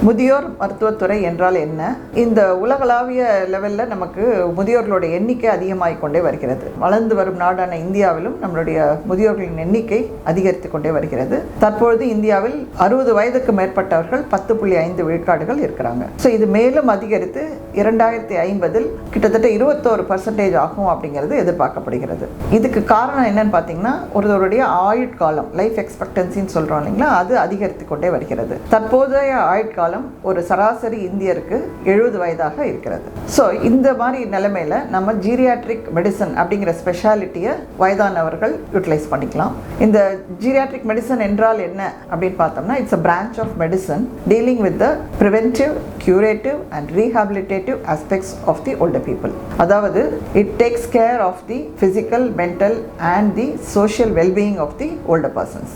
முதியோர் மருத்துவத்துறை என்றால் என்ன? இந்த உலகளாவிய லெவலில் நமக்கு முதியோர்களோட எண்ணிக்கை அதிகமாகிக் கொண்டே வருகிறது. வளர்ந்து வரும் நாடான இந்தியாவிலும் நம்மளுடைய முதியோர்களின் எண்ணிக்கை அதிகரித்து கொண்டே வருகிறது. தற்பொழுது இந்தியாவில் 60 வயதுக்கு மேற்பட்டவர்கள் 10.5 விழுக்காடுகள் இருக்கிறாங்க. ஸோ இது மேலும் அதிகரித்து 2050 கிட்டத்தட்ட 21% ஆகும் அப்படிங்கிறது எதிர்பார்க்கப்படுகிறது. இதுக்கு காரணம் என்னன்னு பார்த்தீங்கன்னா, ஒருவருடைய ஆயுட்காலம், லைஃப் எக்ஸ்பெக்டன்சின்னு சொல்கிறோம் இல்லைங்களா, அது அதிகரித்து கொண்டே வருகிறது. தற்போதைய ஆயுட்காலம் ஒரு சராசரி இந்தியருக்கு 70 வயதாக இருக்கிறது. ஸோ இந்த மாதிரி நிலைமையில் நம்ம ஜீரியாட்ரிக் மெடிசன் அப்படிங்கிற ஸ்பெஷாலிட்டியை வயதானவர்கள் யூட்டிலைஸ் பண்ணிக்கலாம். இந்த ஜீரியாட்ரிக் மெடிசன் என்றால் என்ன அப்படின்னு பார்த்தோம்னா, it's a branch of medicine dealing with the preventive, curative and rehabilitative aspects of the older people. அதாவது it takes care of the physical, mental and the social well-being of the older persons.